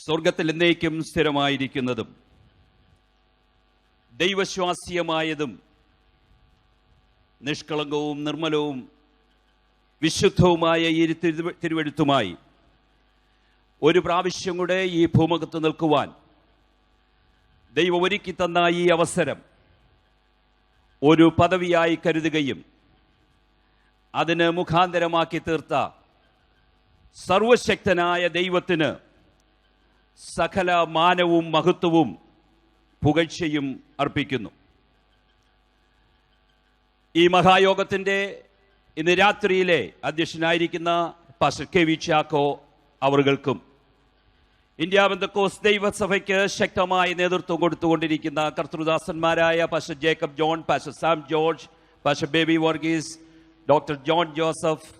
സ്വർഗത്തിൽ എന്നേക്കും സ്ഥിരമായിരിക്കുന്നതും ദൈവശ്വാസ്യമായതും നിഷ്കളങ്കവും നിർമ്മലവും വിശുദ്ധവുമായ ഈ തിരുവെഴുത്തുമായി ഒരു പ്രാവശ്യം കൂടെ ഈ ഭൂമുഖത്ത് നിൽക്കുവാൻ ദൈവം ഒരുക്കി തന്ന ഈ അവസരം ഒരു പദവിയായി കരുതുകയും അതിന് മുഖാന്തരമാക്കി തീർത്ത സർവശക്തനായ ദൈവത്തിന് സകല മാനവും മഹത്വവും പുകഴ്ചയും അർപ്പിക്കുന്നു. ഈ മഹായോഗത്തിൻ്റെ ഇന്ന് രാത്രിയിലെ അധ്യക്ഷനായിരിക്കുന്ന പാസ്റ്റർ കെ വി ചാക്കോ അവർകൾക്കും ഇന്ത്യ പെന്തക്കോസ്ത് ദൈവസഭയ്ക്ക് ശക്തമായ നേതൃത്വം കൊടുത്തുകൊണ്ടിരിക്കുന്ന കർത്തൃദാസന്മാരായ pastor Jacob John, pastor Sam George, pastor Baby Varghese, doctor John Joseph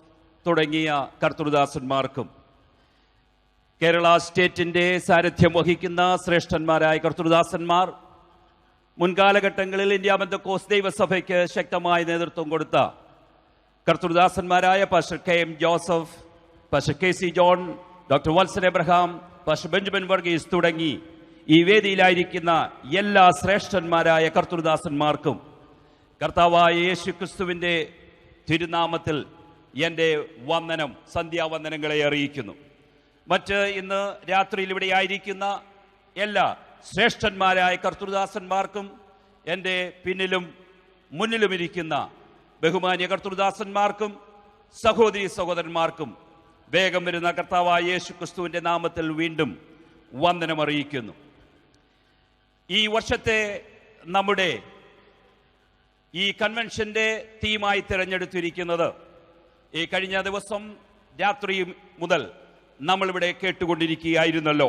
തുടങ്ങിയ കർത്തൃദാസന്മാർക്കും കേരള സ്റ്റേറ്റിൻ്റെ സാരഥ്യം വഹിക്കുന്ന ശ്രേഷ്ഠന്മാരായ കർത്തൃദാസന്മാർ, മുൻകാലഘട്ടങ്ങളിൽ ഇന്ത്യ പെന്തക്കോസ്ത് ദൈവസഭയ്ക്ക് ശക്തമായ നേതൃത്വം കൊടുത്ത കർത്തൃദാസന്മാരായ pastor K M Joseph, pastor K C John, doctor Valsan Abraham, pastor Benjamin Varghese തുടങ്ങി ഈ വേദിയിലായിരിക്കുന്ന എല്ലാ ശ്രേഷ്ഠന്മാരായ കർത്തൃദാസന്മാർക്കും കർത്താവായ യേശു ക്രിസ്തുവിൻ്റെ തിരുനാമത്തിൽ എൻ്റെ വന്ദനം, സന്ധ്യാവന്ദനങ്ങളെ അറിയിക്കുന്നു. മറ്റ് ഇന്ന് രാത്രിയിൽ ഇവിടെ ആയിരിക്കുന്ന എല്ലാ ശ്രേഷ്ഠന്മാരായ കർത്തൃദാസന്മാർക്കും എൻ്റെ പിന്നിലും മുന്നിലും ഇരിക്കുന്ന ബഹുമാന്യ കർത്തൃദാസന്മാർക്കും സഹോദരി സഹോദരന്മാർക്കും വേഗം വരുന്ന കർത്താവായ യേശു ക്രിസ്തുവിൻ്റെ നാമത്തിൽ വീണ്ടും വന്ദനമറിയിക്കുന്നു. ഈ വർഷത്തെ നമ്മുടെ ഈ കൺവെൻഷൻ്റെ തീമായി തിരഞ്ഞെടുത്തിരിക്കുന്നത് ഈ കഴിഞ്ഞ ദിവസം രാത്രി മുതൽ നമ്മളിവിടെ കേട്ടുകൊണ്ടിരിക്കുകയായിരുന്നല്ലോ.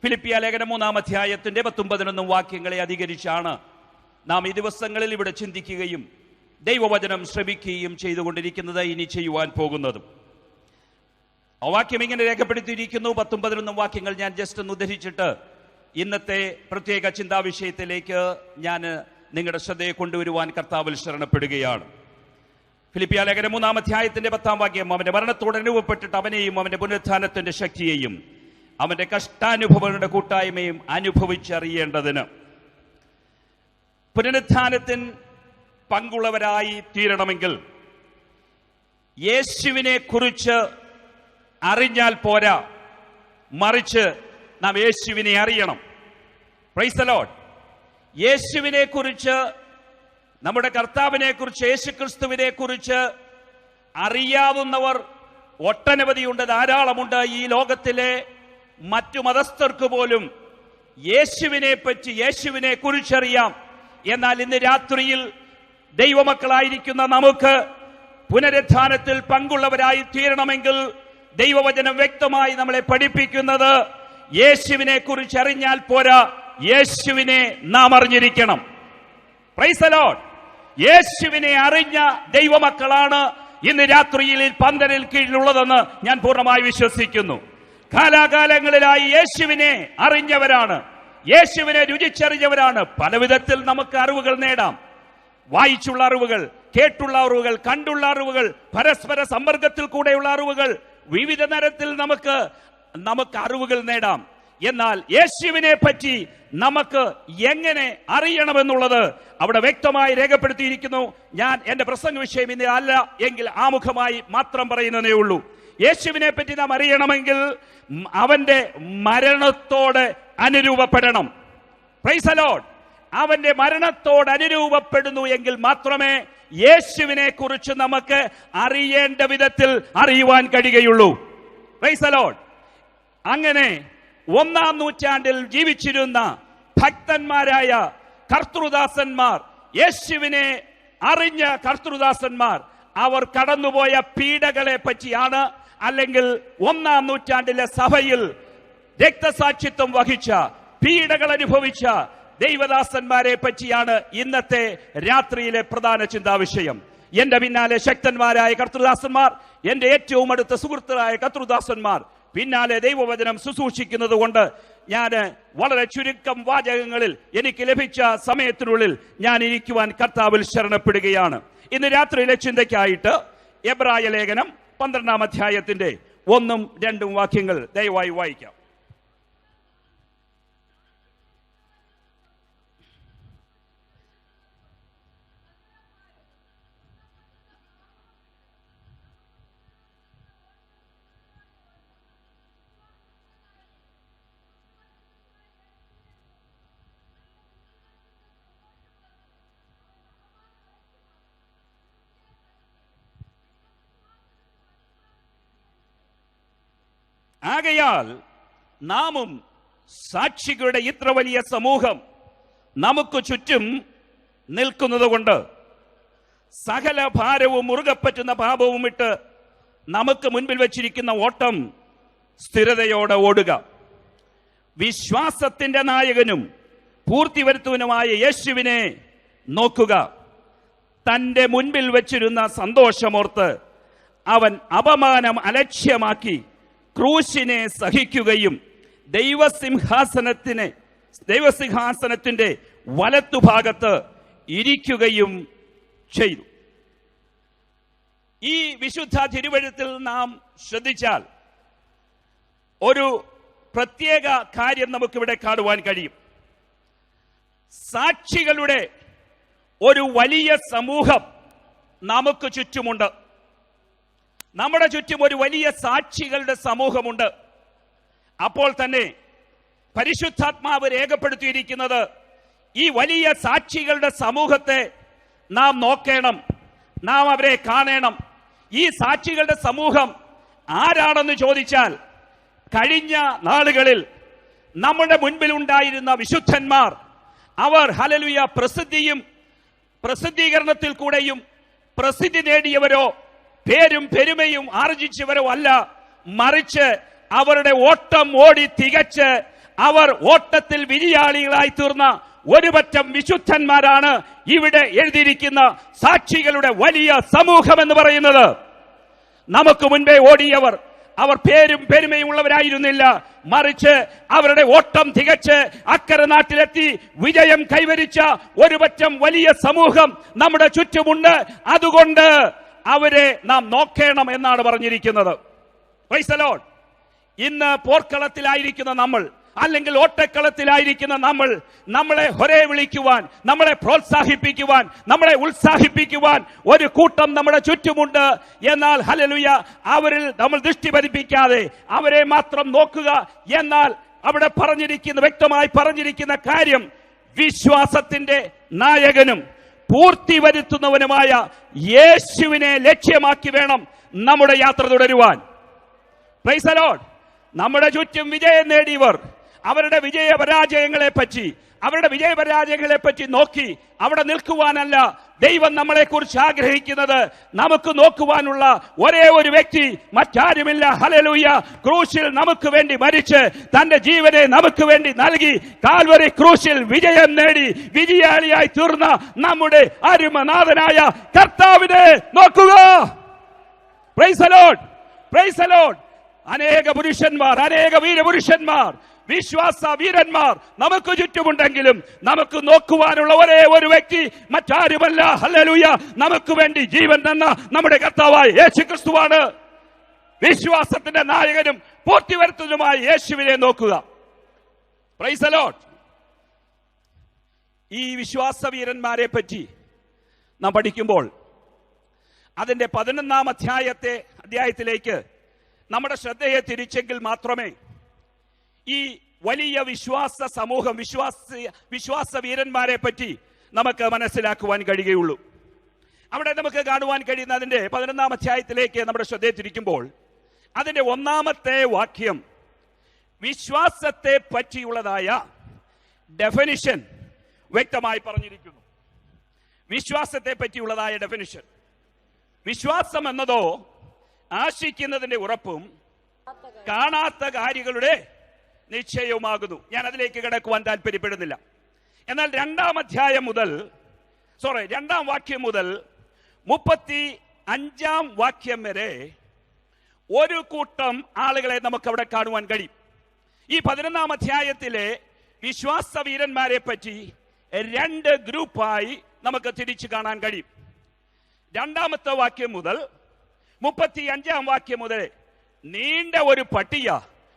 ഫിലിപ്പിയ ലേഖനം 3-ാം അധ്യായത്തിൻ്റെ 10-11 വാക്യങ്ങളെ അധികരിച്ചാണ് നാം ഈ ദിവസങ്ങളിൽ ഇവിടെ ചിന്തിക്കുകയും ദൈവവചനം ശ്രമിക്കുകയും ചെയ്തുകൊണ്ടിരിക്കുന്നത്, ഇനി ചെയ്യുവാൻ പോകുന്നതും. ആ വാക്യം ഇങ്ങനെ രേഖപ്പെടുത്തിയിരിക്കുന്നു. 10-11 വാക്യങ്ങൾ ഞാൻ ജസ്റ്റ് ഒന്ന് ഉദ്ധരിച്ചിട്ട് ഇന്നത്തെ പ്രത്യേക ചിന്താവിഷയത്തിലേക്ക് ഞാൻ നിങ്ങളുടെ ശ്രദ്ധയെ കൊണ്ടുവരുവാൻ കർത്താവിൽ ശരണപ്പെടുകയാണ്. ഫിലിപ്പിയ ലേഖനം 3-ാം അധ്യായത്തിന്റെ 10-ാം വാക്യം, അവന്റെ മരണത്തോട് അനുഭവപ്പെട്ടിട്ട് അവനെയും അവന്റെ പുനരുത്ഥാനത്തിന്റെ ശക്തിയെയും അവന്റെ കഷ്ടാനുഭവങ്ങളുടെ കൂട്ടായ്മയും അനുഭവിച്ചറിയേണ്ടതിന്. പുനരുത്ഥാനത്തിൽ പങ്കുള്ളവരായി തീരണമെങ്കിൽ യേശുവിനെ കുറിച്ച് അറിഞ്ഞാൽ പോരാ, മറിച്ച് നാം യേശുവിനെ അറിയണം. Praise the Lord. യേശുവിനെ കുറിച്ച്, നമ്മുടെ കർത്താവിനെ കുറിച്ച്, യേശുക്രിസ്തുവിനെ കുറിച്ച് അറിയാവുന്നവർ ഒട്ടനവധിയുണ്ട്, ധാരാളമുണ്ട്. ഈ ലോകത്തിലെ മറ്റു മതസ്ഥർക്ക് പോലും യേശുവിനെ പറ്റി, യേശുവിനെ കുറിച്ചറിയാം. എന്നാൽ ഇന്ന് രാത്രിയിൽ ദൈവമക്കളായിരിക്കുന്ന നമുക്ക് പുനരുത്ഥാനത്തിൽ പങ്കുള്ളവരായി തീരണമെങ്കിൽ ദൈവവചനം വ്യക്തമായി നമ്മളെ പഠിപ്പിക്കുന്നത് യേശുവിനെ കുറിച്ച് അറിഞ്ഞാൽ പോരാ, യേശുവിനെ നാം അറിഞ്ഞിരിക്കണം. Praise the Lord. യേശുവിനെ അറിഞ്ഞ ദൈവമക്കളാണ് ഇന്ന് രാത്രിയിൽ പന്തലിൽ കീഴിലുള്ളതെന്ന് ഞാൻ പൂർണ്ണമായി വിശ്വസിക്കുന്നു. കാലാകാലങ്ങളിലായി യേശുവിനെ അറിഞ്ഞവരാണ്, യേശുവിനെ രുചിച്ചറിഞ്ഞവരാണ്. പല വിധത്തിൽ നമുക്ക് അറിവുകൾ നേടാം. വായിച്ചുള്ള അറിവുകൾ, കേട്ടുള്ള അറിവുകൾ, കണ്ടുള്ള അറിവുകൾ, പരസ്പര സമ്പർക്കത്തിൽ കൂടെയുള്ള അറിവുകൾ, വിവിധ തരത്തിൽ നമുക്ക് അറിവുകൾ നേടാം. എന്നാൽ യേശുവിനെ പറ്റി നമുക്ക് എങ്ങനെ അറിയണമെന്നുള്ളത് അവിടെ വ്യക്തമായി രേഖപ്പെടുത്തിയിരിക്കുന്നു. ഞാൻ എന്റെ പ്രസംഗ വിഷയം ഇന്ന് അല്ല എങ്കിൽ ആമുഖമായി മാത്രം പറയുന്നതേ ഉള്ളൂ. യേശുവിനെ പറ്റി നാം അറിയണമെങ്കിൽ അവന്റെ മരണത്തോട് അനുരൂപപ്പെടണം. Praise the Lord. അവന്റെ മരണത്തോട് അനുരൂപപ്പെടുന്നു എങ്കിൽ മാത്രമേ യേശുവിനെ കുറിച്ച് നമുക്ക് അറിയേണ്ട വിധത്തിൽ അറിയുവാൻ കഴിയുകയുള്ളൂ. Praise the Lord. അങ്ങനെ 1-ാം നൂറ്റാണ്ടിൽ ജീവിച്ചിരുന്ന ഭക്തന്മാരായ കർത്തൃദാസന്മാർ, യേശുവിനെ അറിഞ്ഞ കർത്തൃദാസന്മാർ, അവർ കടന്നുപോയ പീഡകളെ പറ്റിയാണ്, അല്ലെങ്കിൽ 1-ാം നൂറ്റാണ്ടിലെ സഭയിൽ രക്തസാക്ഷിത്വം വഹിച്ച, പീഡകൾ അനുഭവിച്ച ദൈവദാസന്മാരെ പറ്റിയാണ് ഇന്നത്തെ രാത്രിയിലെ പ്രധാന ചിന്താവിഷയം. എന്റെ പിന്നാലെ ശക്തന്മാരായ കർത്തൃദാസന്മാർ, എന്റെ ഏറ്റവും അടുത്ത സുഹൃത്തുക്കളായ കർത്തൃദാസന്മാർ പിന്നാലെ ദൈവവചനം ശുശ്രൂഷിക്കുന്നത് കൊണ്ട് ഞാൻ വളരെ ചുരുക്കം വാചകങ്ങളിൽ എനിക്ക് ലഭിച്ച സമയത്തിനുള്ളിൽ ഞാൻ ഇരിക്കുവാൻ കർത്താവിൽ ശരണപ്പെടുകയാണ്. ഇന്ന് രാത്രിയിലെ ചിന്തയ്ക്കായിട്ട് എബ്രായ ലേഖനം 12-ാം അധ്യായത്തിന്റെ 1-ഉം 2-ഉം വാക്യങ്ങൾ ദയവായി വായിക്കാം. ആകയാൽ നാമും സാക്ഷികളുടെ ഇത്ര വലിയ സമൂഹം നമുക്ക് ചുറ്റും നിൽക്കുന്നത് കൊണ്ട് സകല ഭാരവും മുറുകെ പറ്റുന്ന പാപവും ഇട്ട് നമുക്ക് മുൻപിൽ വച്ചിരിക്കുന്ന ഓട്ടം സ്ഥിരതയോടെ ഓടുക. വിശ്വാസത്തിന്റെ നായകനും പൂർത്തി വരുത്തുവനുമായ യേശുവിനെ നോക്കുക. തന്റെ മുൻപിൽ വച്ചിരുന്ന സന്തോഷമോർത്ത് അവൻ അപമാനം അലക്ഷ്യമാക്കി ക്രൂശിനെ സഹിക്കുകയും ദൈവസിംഹാസനത്തിന്റെ വലത്തുഭാഗത്ത് ഇരിക്കുകയും ചെയ്തു. ഈ വിശുദ്ധ തിരുവെഴുത്തിൽ നാം ശ്രദ്ധിച്ചാൽ ഒരു പ്രത്യേക കാര്യം നമുക്കിവിടെ കാണുവാൻ കഴിയും. സാക്ഷികളുടെ ഒരു വലിയ സമൂഹം നമുക്ക് ചുറ്റുമുണ്ട്. നമ്മുടെ ചുറ്റും ഒരു വലിയ സാക്ഷികളുടെ സമൂഹമുണ്ട്. അപ്പോൾ തന്നെ പരിശുദ്ധാത്മാവ് രേഖപ്പെടുത്തിയിരിക്കുന്നത് ഈ വലിയ സാക്ഷികളുടെ സമൂഹത്തെ നാം നോക്കണം, നാം അവരെ കാണണം. ഈ സാക്ഷികളുടെ സമൂഹം ആരാണെന്ന് ചോദിച്ചാൽ, കഴിഞ്ഞ നാളുകളിൽ നമ്മുടെ മുൻപിൽ ഉണ്ടായിരുന്ന വിശുദ്ധന്മാർ, അവർ ഹല്ലേലൂയ പ്രസിദ്ധീകരണത്തിൽ കൂടെയും പ്രസിദ്ധി നേടിയവരോ പേരും പെരുമയും ആർജിച്ചവരോ അല്ല, മറിച്ച് അവരുടെ ഓട്ടം ഓടി തികച്ച് അവർ ഓട്ടത്തിൽ വിജയാളികളായി തീർന്ന ഒരുപറ്റം വിശുദ്ധന്മാരാണ് ഇവിടെ എഴുതിയിരിക്കുന്ന സാക്ഷികളുടെ വലിയ സമൂഹം എന്ന് പറയുന്നത്. നമുക്ക് മുൻപേ ഓടിയവർ അവർ പേരും പെരുമയും ഉള്ളവരായിരുന്നില്ല, മറിച്ച് അവരുടെ ഓട്ടം തികച്ച് അക്കരെ നാട്ടിലെത്തി വിജയം കൈവരിച്ച ഒരുപറ്റം വലിയ സമൂഹം നമ്മുടെ ചുറ്റുമുണ്ട്. അതുകൊണ്ട് അവരെ നാം നോക്കണം എന്നാണ് പറഞ്ഞിരിക്കുന്നത്. Praise the Lord. ഇന്ന് പോർക്കളത്തിലായിരിക്കുന്ന നമ്മൾ, അല്ലെങ്കിൽ ഓട്ടക്കളത്തിലായിരിക്കുന്ന നമ്മൾ, നമ്മളെ ഹൊരേ വിളിക്കുവാൻ, നമ്മളെ പ്രോത്സാഹിപ്പിക്കുവാൻ, നമ്മളെ ഉത്സാഹിപ്പിക്കുവാൻ ഒരു കൂട്ടം നമ്മുടെ ചുറ്റുമുണ്ട്. എന്നാൽ ഹല്ലേലൂയ, അവരിൽ നമ്മൾ ദൃഷ്ടി പതിപ്പിക്കാതെ അവരെ മാത്രം നോക്കുക. എന്നാൽ അവിടെ വ്യക്തമായി പറഞ്ഞിരിക്കുന്ന കാര്യം, വിശ്വാസത്തിന്റെ നായകനും പൂർത്തി വരുത്തുന്നവനുമായ യേശുവിനെ ലക്ഷ്യമാക്കി വേണം നമ്മുടെ യാത്ര തുടരുവാൻ. Praise the Lord. നമ്മുടെ ചുറ്റും വിജയം നേടിയവർ അവരുടെ വിജയപരാജയങ്ങളെ പറ്റി നോക്കി അവിടെ നിൽക്കുവാനല്ല ദൈവം നമ്മളെ കുറിച്ച് ആഗ്രഹിക്കുന്നത്. നമുക്ക് നോക്കുവാനുള്ള ഒരേ ഒരു വ്യക്തി മറ്റാരുമില്ല. ഹല്ലേലൂയ. ക്രൂശിൽ നമുക്ക് വേണ്ടി മരിച്ച് തന്റെ ജീവനെ നമുക്ക് വേണ്ടി നൽകി കാൽവരി ക്രൂശിൽ വിജയം നേടി വിജയാളിയായി തീർന്ന നമ്മുടെ അരുമനാഥനായ കർത്താവിനെ നോക്കുക. Praise the Lord. Praise the Lord. അനേക പുരുഷന്മാർ, അനേക വീരപുരുഷന്മാർ, വിശ്വാസ വീരന്മാർ നമുക്ക് ചുറ്റുമുണ്ടെങ്കിലും നമുക്ക് നോക്കുവാനുള്ള ഒരേ ഒരു വ്യക്തി മറ്റാരുമല്ല. ഹല്ലേലൂയ. നമുക്ക് വേണ്ടി ജീവൻ തന്ന നമ്മുടെ കർത്താവായ യേശുക്രിസ്തുവാണ്. വിശ്വാസത്തിന്റെ നായകനും പൂർത്തി വരുത്തുന്നതുമായ യേശുവിനെ നോക്കുക. Praise the Lord. ഈ വിശ്വാസ വീരന്മാരെ പറ്റി നാം പഠിക്കുമ്പോൾ അതിന്റെ 11-ാം അധ്യായത്തിലേക്ക് നമ്മുടെ ശ്രദ്ധയെ തിരിച്ചെങ്കിൽ മാത്രമേ ഈ വലിയ വിശ്വാസ സമൂഹം, വിശ്വാസ വീരന്മാരെ പറ്റി നമുക്ക് മനസ്സിലാക്കുവാൻ കഴിയുകയുള്ളൂ. അവിടെ നമുക്ക് കാണുവാൻ കഴിയുന്ന അതിന്റെ 11-ാം അധ്യായത്തിലേക്ക് നമ്മുടെ ശ്രദ്ധയെ തിരിക്കുമ്പോൾ അതിന്റെ 1-ാമത്തെ വാക്യം വിശ്വാസത്തെ പറ്റിയുള്ളതായ ഡെഫിനിഷൻ വ്യക്തമായി പറഞ്ഞിരിക്കുന്നു. വിശ്വാസത്തെ പറ്റിയുള്ളതായ ഡെഫിനിഷൻ. വിശ്വാസം എന്നതോ ആശിക്കുന്നതിന്റെ ഉറപ്പും കാണാത്ത കാര്യങ്ങളുടെ നിശ്ചയവുമാകുന്നു. ഞാൻ അതിലേക്ക് കിടക്കുവാൻ താല്പര്യപ്പെടുന്നില്ല. എന്നാൽ 2-ാം വാക്യം മുതൽ 35-ാം വാക്യം വരെ ഒരു കൂട്ടം ആളുകളെ നമുക്ക് അവിടെ കാണുവാൻ കഴിയും. ഈ 11-ാം അധ്യായത്തിലെ വിശ്വാസ വീരന്മാരെ പറ്റി 2 ഗ്രൂപ്പായി നമുക്ക് തിരിച്ചു കാണാൻ കഴിയും. 2-ാമത്തെ വാക്യം മുതൽ 35-ാം വാക്യം മുതൽ നീണ്ട ഒരു പട്ടിക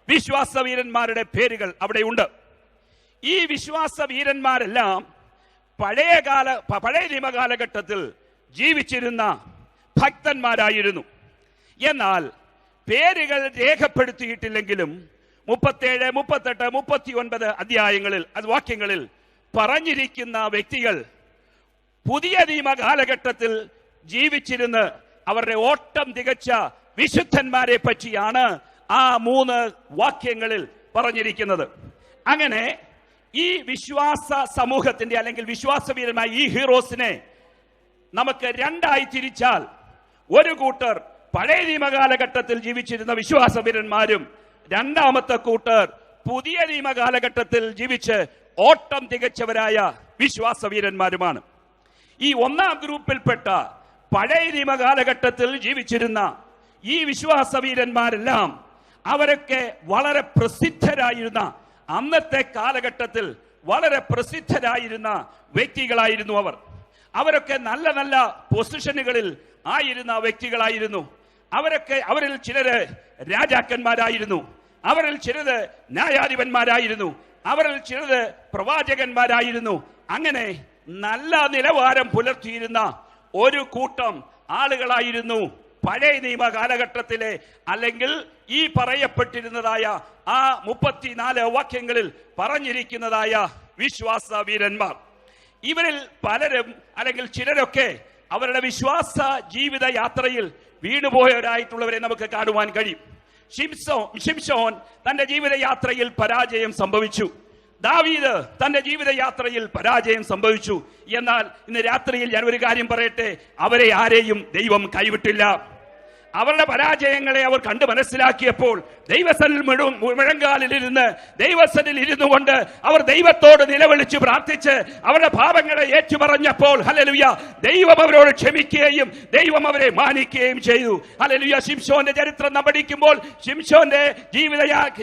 വിശ്വാസ വീരന്മാരുടെ പേരുകൾ അവിടെയുണ്ട്. ഈ വിശ്വാസ വീരന്മാരെല്ലാം പഴയ നിയമകാലഘട്ടത്തിൽ ജീവിച്ചിരുന്ന ഭക്തന്മാരായിരുന്നു. എന്നാൽ പേരുകൾ രേഖപ്പെടുത്തിയിട്ടില്ലെങ്കിലും 37, 38, 39 അധ്യായങ്ങളിൽ വാക്യങ്ങളിൽ പറഞ്ഞിരിക്കുന്ന വ്യക്തികൾ പുതിയ നിയമ കാലഘട്ടത്തിൽ ജീവിച്ചിരുന്ന് അവരുടെ ഓട്ടം തികച്ച വിശുദ്ധന്മാരെ പറ്റിയാണ് ആ 3 വാക്യങ്ങളിൽ പറഞ്ഞിരിക്കുന്നത്. അങ്ങനെ ഈ വിശ്വാസ സമൂഹത്തിന്റെ അല്ലെങ്കിൽ വിശ്വാസവീരമായ ഈ ഹീറോസിനെ നമുക്ക് രണ്ടായി തിരിച്ചാൽ, ഒരു കൂട്ടർ പഴയ നിയമകാലഘട്ടത്തിൽ ജീവിച്ചിരുന്ന വിശ്വാസവീരന്മാരും രണ്ടാമത്തെ കൂട്ടർ പുതിയ നിയമകാലഘട്ടത്തിൽ ജീവിച്ച് ഓട്ടം തികച്ചവരായ വിശ്വാസവീരന്മാരുമാണ്. ഈ ഒന്നാം ഗ്രൂപ്പിൽപ്പെട്ട പഴയ നിയമകാലഘട്ടത്തിൽ ജീവിച്ചിരുന്ന ഈ വിശ്വാസവീരന്മാരെല്ലാം അവരൊക്കെ വളരെ പ്രസിദ്ധരായിരുന്ന, അന്നത്തെ കാലഘട്ടത്തിൽ വളരെ പ്രസിദ്ധരായിരുന്ന വ്യക്തികളായിരുന്നു അവർ. അവരൊക്കെ നല്ല നല്ല പൊസിഷനുകളിൽ ആയിരുന്ന വ്യക്തികളായിരുന്നു. അവരിൽ ചിലര് രാജാക്കന്മാരായിരുന്നു, അവരിൽ ചിലര് ന്യായാധിപന്മാരായിരുന്നു, അവരിൽ ചിലര് പ്രവാചകന്മാരായിരുന്നു. അങ്ങനെ നല്ല നിലവാരം പുലർത്തിയിരുന്ന ഒരു കൂട്ടം ആളുകളായിരുന്നു പഴയ നിയമ കാലഘട്ടത്തിലെ, അല്ലെങ്കിൽ ഈ പറയപ്പെട്ടിരുന്നതായ ആ 34 വാക്യങ്ങളിൽ പറഞ്ഞിരിക്കുന്നതായ വിശ്വാസ വീരന്മാർ. ഇവരിൽ പലരും അല്ലെങ്കിൽ ചിലരൊക്കെ അവരുടെ വിശ്വാസ ജീവിത യാത്രയിൽ വീണുപോയവരായിട്ടുള്ളവരെ നമുക്ക് കാണുവാൻ കഴിയും. ശിംശോൻ തന്റെ ജീവിതയാത്രയിൽ പരാജയം സംഭവിച്ചു. ദാവീദ് തന്റെ ജീവിതയാത്രയിൽ പരാജയം സംഭവിച്ചു. എന്നാൽ ഇന്ന് രാത്രിയിൽ ഞാൻ ഒരു കാര്യം പറയട്ടെ, അവരെ ആരെയും ദൈവം കൈവിട്ടില്ല. അവരുടെ പരാജയങ്ങളെ അവർ കണ്ടു മനസ്സിലാക്കിയപ്പോൾ ദൈവസന്നിൽ മുഴങ്കാലിലിരുന്ന് ദൈവസന്നിൽ ഇരുന്നു കൊണ്ട് അവർ ദൈവത്തോട് നിലവിളിച്ച് പ്രാർത്ഥിച്ച് അവരുടെ പാപങ്ങളെ ഏറ്റുപറഞ്ഞപ്പോൾ ഹല്ലേലൂയ, ദൈവം അവരോട് ക്ഷമിക്കുകയും ദൈവം അവരെ മാനിക്കുകയും ചെയ്തു. ഹല്ലേലൂയ. ശിംശോന്റെ ചരിത്രം നാം പഠിക്കുമ്പോൾ ശിംശോന്റെ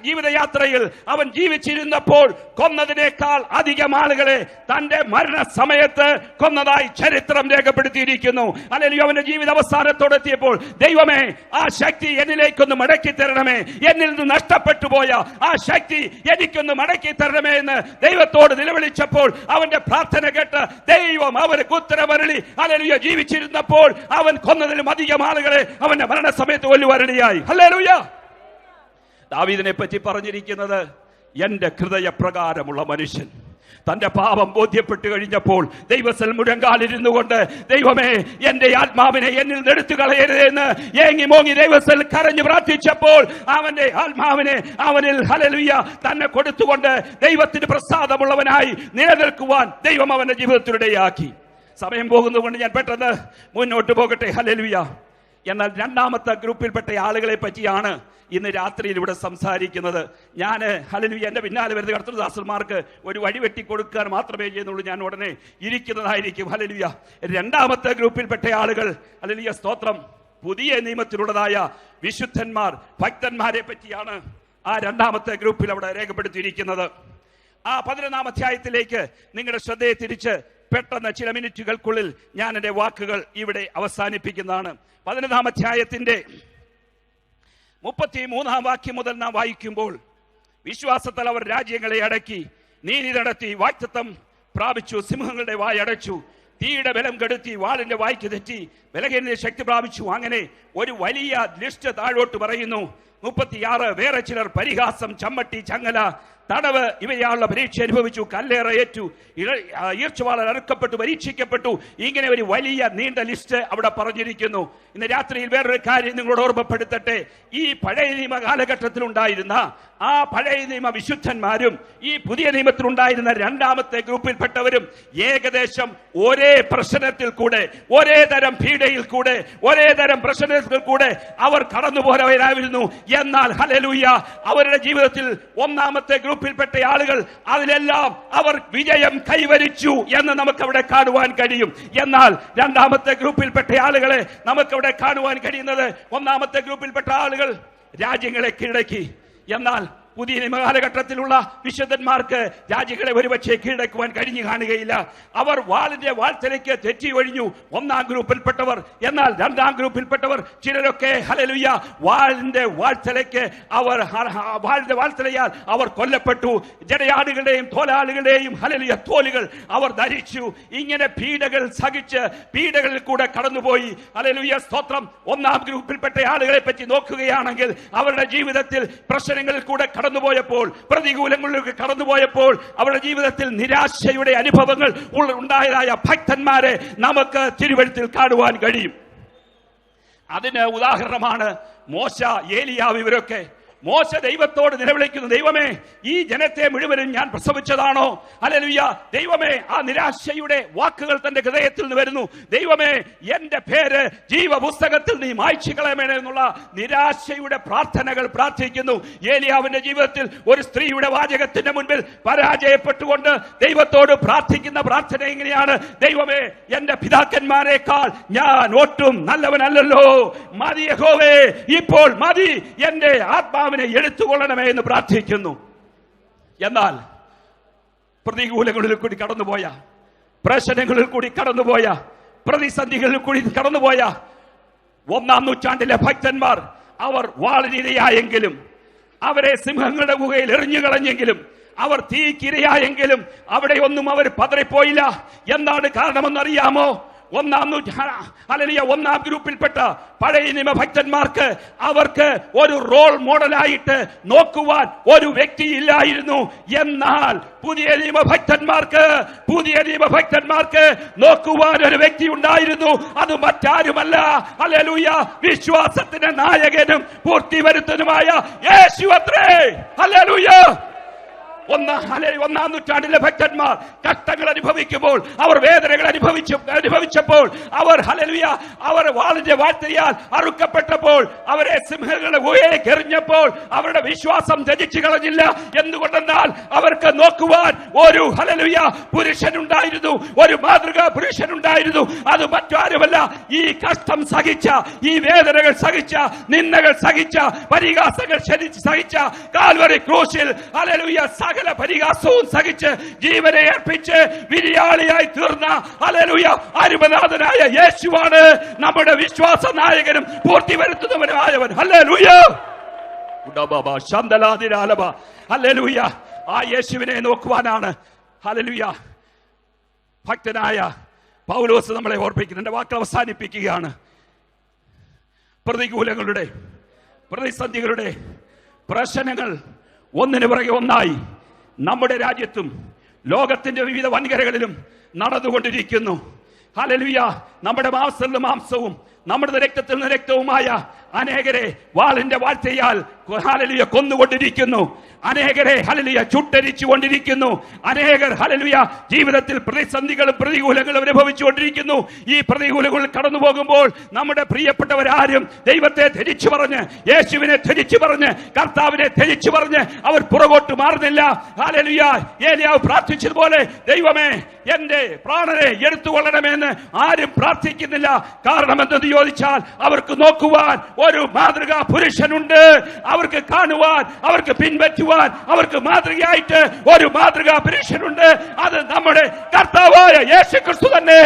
ജീവിതയാത്രയിൽ അവൻ ജീവിച്ചിരുന്നപ്പോൾ കൊന്നതിനേക്കാൾ അധികം ആളുകളെ തന്റെ മരണസമയത്ത് കൊന്നതായി ചരിത്രം രേഖപ്പെടുത്തിയിരിക്കുന്നു. ഹല്ലേലൂയ. അവന്റെ ജീവിത അവസാനത്തോടെത്തിയപ്പോൾ ദൈവമേ, ആ ശക്തി എന്നിലേക്കൊന്ന് മടക്കി തരണമേ, എന്നിൽ നിന്ന് നഷ്ടപ്പെട്ടു പോയ ആ ശക്തി എനിക്കൊന്ന് മടക്കി തരണമേ എന്ന് ദൈവത്തോട് നിലവിളിച്ചപ്പോൾ അവന്റെ പ്രാർത്ഥന കേട്ട് ദൈവം അവർക്ക് ഉത്തരമരുളി. ഹല്ലേലൂയ. ജീവിച്ചിരുന്നപ്പോൾ അവൻ കൊന്നതിലും അധികം ആളുകളെ അവന്റെ മരണസമയത്ത് കൊല്ലുവാനിടയായി. ഹല്ലേലൂയ. ദാവീദിനെ പറ്റി പറഞ്ഞിരിക്കുന്നത്, എന്റെ ഹൃദയപ്രകാരമുള്ള മനുഷ്യൻ. തന്റെ പാപം ബോധ്യപ്പെട്ടു കഴിഞ്ഞപ്പോൾ ദൈവത്തിൽ മുഴങ്കാലിരുന്നു കൊണ്ട് ദൈവമേ, എന്റെ ആത്മാവിനെ എന്നിൽ നിന്ന് എടുത്തു കളയരുതെന്ന് ഏങ്ങി മോങ്ങി ദൈവത്തിൽ കരഞ്ഞു പ്രാർത്ഥിച്ചപ്പോൾ അവന്റെ ആത്മാവിനെ അവനിൽ ഹല്ലേലൂയ തന്നെ കൊടുത്തുകൊണ്ട് ദൈവത്തിന് പ്രസാദമുള്ളവനായി നിലനിൽക്കുവാൻ ദൈവം അവന്റെ ജീവിതത്തിനിടയാക്കി. സമയം പോകുന്നതുകൊണ്ട് ഞാൻ പെട്ടെന്ന് മുന്നോട്ട് പോകട്ടെ. ഹല്ലേലൂയ. എന്നാൽ രണ്ടാമത്തെ ഗ്രൂപ്പിൽപ്പെട്ട ആളുകളെ പറ്റിയാണ് ഇന്ന് രാത്രിയിൽ ഇവിടെ സംസാരിക്കുന്നത്. ഞാൻ ഹല്ലേലൂയ, എന്റെ പിന്നാലെ വരുന്ന കർത്തൃദാസന്മാർക്ക് ഒരു വഴി വെട്ടി കൊടുക്കാൻ മാത്രമേ ചെയ്യുന്നുള്ളൂ. ഞാൻ ഉടനെ ഇരിക്കുന്നതായിരിക്കും. ഹല്ലേലൂയ. രണ്ടാമത്തെ ഗ്രൂപ്പിൽപ്പെട്ട ആളുകൾ, ഹല്ലേലൂയ സ്തോത്രം, പുതിയ നിയമത്തിലുള്ളതായ വിശുദ്ധന്മാർ, ഭക്തന്മാരെ പറ്റിയാണ് ആ രണ്ടാമത്തെ ഗ്രൂപ്പിൽ അവിടെ രേഖപ്പെടുത്തിയിരിക്കുന്നത്. ആ 11-ാം അധ്യായത്തിലേക്ക് നിങ്ങളുടെ ശ്രദ്ധയെ തിരിച്ച് പെട്ടെന്ന് ചില മിനിറ്റുകൾക്കുള്ളിൽ ഞാൻ എൻ്റെ വാക്കുകൾ ഇവിടെ അവസാനിപ്പിക്കുന്നതാണ്. 11-ാം അധ്യായത്തിന്റെ 33-ാം വാക്യം മുതൽ നാം വായിക്കുമ്പോൾ, വിശ്വാസത്താൽ അവർ രാജ്യങ്ങളെ അടക്കി, നീതി നടത്തി, വാഗ്ദത്തം പ്രാപിച്ചു, സിംഹങ്ങളുടെ വായടച്ചു, തീയുടെ ബലം കെടുത്തി, വാളിന്റെ വായ്ക്ക് തെറ്റി, ബലഹീനതയെ ശക്തി പ്രാപിച്ചു. അങ്ങനെ ഒരു വലിയ ലിസ്റ്റ് താഴോട്ട് പറയുന്നു. 36 വേറെ ചിലർ പരിഹാസം, ചമ്മട്ടി, ചങ്ങല, തടവ് ഇവയാളുടെ പരീക്ഷ അനുഭവിച്ചു, കല്ലേറ ഏറ്റു, ഈർച്ചവാളൻ അറുക്കപ്പെട്ടു, പരീക്ഷിക്കപ്പെട്ടു. ഇങ്ങനെ ഒരു വലിയ നീണ്ട ലിസ്റ്റ് അവിടെ പറഞ്ഞിരിക്കുന്നു. ഇന്ന് രാത്രിയിൽ വേറൊരു കാര്യം നിങ്ങളോട് ഓർമ്മപ്പെടുത്തട്ടെ. ഈ പഴയ നിയമ കാലഘട്ടത്തിൽ ഉണ്ടായിരുന്ന ആ പഴയ നിയമ വിശുദ്ധന്മാരും ഈ പുതിയ നിയമത്തിലുണ്ടായിരുന്ന രണ്ടാമത്തെ ഗ്രൂപ്പിൽപ്പെട്ടവരും ഏകദേശം ഒരേ പ്രശ്നത്തിൽ കൂടെ, ഒരേ തരം പീഡയിൽ കൂടെ, ഒരേ തരം പ്രശ്നത്തിൽ കൂടെ അവർ കടന്നുപോയവരായിരുന്നു. എന്നാൽ ഹല്ലേലൂയ, അവരുടെ ജീവിതത്തിൽ ഒന്നാമത്തെ ഗ്രൂപ്പിൽപ്പെട്ട ആളുകൾ അതിലെല്ലാം അവർ വിജയം കൈവരിച്ചു എന്ന് നമുക്കവിടെ കാണുവാൻ കഴിയും. എന്നാൽ രണ്ടാമത്തെ ഗ്രൂപ്പിൽപ്പെട്ട ആളുകളെ നമുക്കവിടെ കാണുവാൻ കഴിയുന്നത്, ഒന്നാമത്തെ ഗ്രൂപ്പിൽപ്പെട്ട ആളുകൾ രാജ്യങ്ങളെ കീഴടക്കി. എന്നാൽ പുതിയ നിയമകാലഘട്ടത്തിലുള്ള വിശുദ്ധന്മാർക്ക് രാജ്യങ്ങളെ ഒരുപക്ഷെ കീഴടക്കുവാൻ കഴിഞ്ഞു കാണുകയില്ല. അവർ വാളിന്റെ വാൾത്തലയ്ക്ക് തെറ്റി ഒഴിഞ്ഞു, ഒന്നാം ഗ്രൂപ്പിൽപ്പെട്ടവർ. എന്നാൽ രണ്ടാം ഗ്രൂപ്പിൽപ്പെട്ടവർ ചിലരൊക്കെ ഹല്ലേലൂയ വാളിന്റെ വാൾത്തലയ്ക്ക് വാളിന്റെ വാൾത്തലയാൽ അവർ കൊല്ലപ്പെട്ടു. ജടയാടുകളുടെയും തോലാളുകളുടെയും ഹല്ലേലൂയ തോലുകൾ അവർ ധരിച്ചു. ഇങ്ങനെ പീഡകൾ സഹിച്ച് പീഡകളിൽ കൂടെ കടന്നുപോയി. ഹല്ലേലൂയ സ്തോത്രം. ഒന്നാം ഗ്രൂപ്പിൽപ്പെട്ട ആളുകളെ പറ്റി നോക്കുകയാണെങ്കിൽ അവരുടെ ജീവിതത്തിൽ പ്രശ്നങ്ങളിൽ കൂടെ കടന്നുപോയപ്പോൾ, പ്രതികൂലങ്ങളിലേക്ക് കടന്നുപോയപ്പോൾ അവരുടെ ജീവിതത്തിൽ നിരാശയുടെ അനുഭവങ്ങൾ ഉണ്ടായതായ ഭക്തന്മാരെ നമുക്ക് തിരുവെഴുത്തിൽ കാണുവാൻ കഴിയും. അതിന് ഉദാഹരണമാണ് മോശ, ഏലിയാവ്. ഇവരൊക്കെ മോശ ദൈവത്തോട് നിലവിളിക്കുന്നു, ദൈവമേ ഈ ജനത്തെ മുഴുവനും ഞാൻ പ്രസവിച്ചതാണോ? ഹല്ലേലൂയ. ദൈവമേ, ആ നിരാശയുടെ വാക്കുകൾ തന്റെ ഹൃദയത്തിൽ നിന്ന് വരുന്നു. ദൈവമേ, എന്റെ പേര് ജീവപുസ്തകത്തിൽ നീ മായ്ച്ചു കളയമേ എന്നുള്ള നിരാശയുടെ പ്രാർത്ഥനകൾ പ്രാർത്ഥിക്കുന്നു. ഏലിയാവിന്റെ ജീവിതത്തിൽ ഒരു സ്ത്രീയുടെ വാചകത്തിന്റെ മുൻപിൽ പരാജയപ്പെട്ടുകൊണ്ട് ദൈവത്തോട് പ്രാർത്ഥിക്കുന്ന പ്രാർത്ഥന എങ്ങനെയാണ്? ദൈവമേ, എന്റെ പിതാക്കന്മാരെക്കാൾ ഞാൻ ഒട്ടും നല്ലവനല്ലല്ലോ, മതി യഹോവേ, ഇപ്പോൾ മതി, എന്റെ ആത്മാവിനെ എടുത്തുകൊള്ളണമേ എന്ന് പ്രാർത്ഥിക്കുന്നു. എന്നാൽ പ്രതികൂലങ്ങളിൽ കൂടി കടന്നുപോയ, പ്രശ്നങ്ങളിൽ കൂടി കടന്നുപോയ, പ്രതിസന്ധികളിൽ കൂടി കടന്നുപോയ 1-ാം നൂറ്റാണ്ടിലെ ഭക്തന്മാർ, അവർ വാളിനിരയായെങ്കിലും, അവരെ സിംഹങ്ങളുടെ ഗുഹയിൽ എറിഞ്ഞുകളഞ്ഞെങ്കിലും, അവർ തീക്കിരയായെങ്കിലും അവിടെയൊന്നും അവർ പതറിപ്പോയില്ല. എന്താണ് കാരണമെന്നറിയാമോ? 1-ാം ഗ്രൂപ്പിൽപ്പെട്ട പഴയ നിയമ ഭക്തന്മാർക്ക് അവർക്ക് ഒരു റോൾ മോഡലായിട്ട് നോക്കുവാൻ ഒരു വ്യക്തി ഇല്ലായിരുന്നു. എന്നാൽ പുതിയ നിയമ ഭക്തന്മാർക്ക് നോക്കുവാൻ ഒരു വ്യക്തി ഉണ്ടായിരുന്നു. അത് മറ്റാരുമല്ല, ഹല്ലേലൂയ, വിശ്വാസത്തിന്റെ നായകനും പൂർത്തി വരുത്തുന്നതുമായ യേശു അത്രേ. ഹല്ലേലൂയ. 1-ാം നൂറ്റാണ്ടിലെ ഭക്തന്മാർ കഷ്ടങ്ങൾ അനുഭവിക്കുമ്പോൾ, അവർ വേദനകൾ അനുഭവിച്ചപ്പോൾ, അവർ ഹല്ലേലൂയ, അവർ വാളിന്റെ വാഴ്ത്തയാൽ അറുക്കപ്പെട്ടപ്പോൾ, അവരെ സിംഹങ്ങളുടെ ഗുഹയിലേക്ക് എറിഞ്ഞപ്പോൾ അവരുടെ വിശ്വാസം ത്യജിച്ചു കളഞ്ഞില്ല. എന്തുകൊണ്ടെന്നാൽ അവർക്ക് നോക്കുവാൻ ഒരു ഹല്ലേലൂയ പുരുഷനുണ്ടായിരുന്നു, ഒരു മാതൃകാ പുരുഷനുണ്ടായിരുന്നു. അത് മറ്റാരുമല്ല, ഈ കഷ്ടം സഹിച്ച, ഈ വേദനകൾ സഹിച്ച, നിന്ദകൾ സഹിച്ച, പരിഹാസങ്ങൾ സഹിച്ച, കാൽവരി ക്രൂശിൽ ഹല്ലേലൂയ സകല പരിഹാസവും സഹിച്ച് ജീവനെ അർപ്പിച്ച് വിരിയാളിയായി തീർന്ന ഹല്ലേലൂയ അരുമനാഥനായ യേശുവാണ് നമ്മുടെ വിശ്വാസ നായകനും പൂർത്തി വരുത്തുന്നവനുമായവൻ. ഹല്ലേലൂയ. ഹല്ലേലൂയ. ആ യേശുവിനെ നോക്കുവാനാണ് ഹല്ലേലൂയ ഭക്തനായ പൗലോസ് നമ്മളെ ഓർപ്പിക്കുന്നത്. എന്റെ വാക്ക് അവസാനിപ്പിക്കുകയാണ്. പ്രതികൂലങ്ങളുടെ, പ്രതിസന്ധികളുടെ പ്രശ്നങ്ങൾ ഒന്നിനു പുറകെ ഒന്നായി നമ്മുടെ രാജ്യത്തും ലോകത്തിന്റെ വിവിധ വൻകരകളിലും നടന്നുകൊണ്ടിരിക്കുന്നു. ഹല്ലേലൂയ. നമ്മുടെ മാംസത്തിൽ മാംസവും നമ്മുടെ രക്തത്തിൽ നിന്ന് രക്തവുമായ അനേകരെ വാളിന്റെ വാഴ്ത്തയാൽ ഹല്ലേലൂയ കൊന്നുകൊണ്ടിരിക്കുന്നു. അനേകരെ ഹല്ലേലൂയ ചുട്ടരിച്ചു കൊണ്ടിരിക്കുന്നു. അനേകർ ഹല്ലേലൂയ ജീവിതത്തിൽ പ്രതിസന്ധികളും പ്രതികൂലങ്ങളും അനുഭവിച്ചുകൊണ്ടിരിക്കുന്നു. ഈ പ്രതികൂലങ്ങളിൽ കടന്നു പോകുമ്പോൾ നമ്മുടെ പ്രിയപ്പെട്ടവരാരും ദൈവത്തെ ത്യജിച്ചു പറഞ്ഞ്, യേശുവിനെ ത്യജിച്ചു പറഞ്ഞ്, കർത്താവിനെ ത്യജിച്ചു പറഞ്ഞ് അവർ പുറകോട്ട് മാറുന്നില്ല. ഹല്ലേലൂയ. ഏലിയാവ് പ്രാർത്ഥിച്ചതുപോലെ, ദൈവമേ എന്റെ പ്രാണനെ എടുത്തുകൊള്ളണമെന്ന് ആരും പ്രാർത്ഥിക്കുന്നില്ല. കാരണം എന്തെന്ന് ചോദിച്ചാൽ, അവർക്ക് നോക്കുവാൻ ഒരു മാതൃകാ പുരുഷനുണ്ട്. അവർക്ക് കാണുവാൻ, അവർക്ക് പിൻപറ്റുവാൻ, അവർക്ക് മാതൃകയായിട്ട് ഒരു മാതൃകാ പുരുഷനുണ്ട്. അത് നമ്മുടെ കർത്താവായ യേശു ക്രിസ്തു തന്നെ.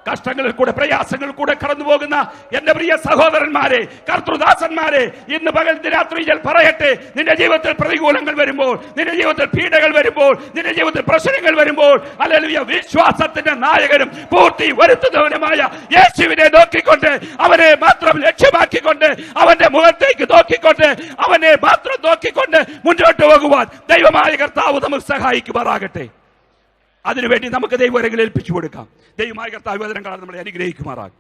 കഷ്ടങ്ങളിൽ കൂടെ, പ്രയാസങ്ങളിൽ കൂടെ കടന്നു പോകുന്ന എന്റെ പ്രിയ സഹോദരന്മാരെ, കർത്തൃദാസന്മാരെ, ഇന്ന് പകൽ രാത്രിയിൽ പറയട്ടെ, നിന്റെ ജീവിതത്തിൽ പ്രതികൂലങ്ങൾ വരുമ്പോൾ, നിന്റെ ജീവിതത്തിൽ പീഡകൾ വരുമ്പോൾ, നിന്റെ ജീവിതത്തിൽ പ്രശ്നങ്ങൾ വരുമ്പോൾ, ഹല്ലേലൂയ, വിശ്വാസത്തിന്റെ നായകനും പൂർത്തി വരുത്തുന്നവനുമായ യേശുവിനെ നോക്കിക്കൊണ്ട്, അവനെ മാത്രം ലക്ഷ്യമാക്കിക്കൊണ്ട്, അവന്റെ മുഖത്തേക്ക് നോക്കിക്കൊണ്ട്, അവനെ മാത്രം നോക്കിക്കൊണ്ട് മുന്നോട്ട് പോകുവാൻ ദൈവമായ കർത്താവ് നമുക്ക് സഹായിക്കുമാറാകട്ടെ. അതിനുവേണ്ടി നമുക്ക് ദൈവകരങ്ങളിൽ ഏൽപ്പിച്ചു കൊടുക്കാം. ദൈവമായ കർത്താവ് വചനങ്ങളാൽ നമ്മളെ അനുഗ്രഹിക്കുമാറാകും.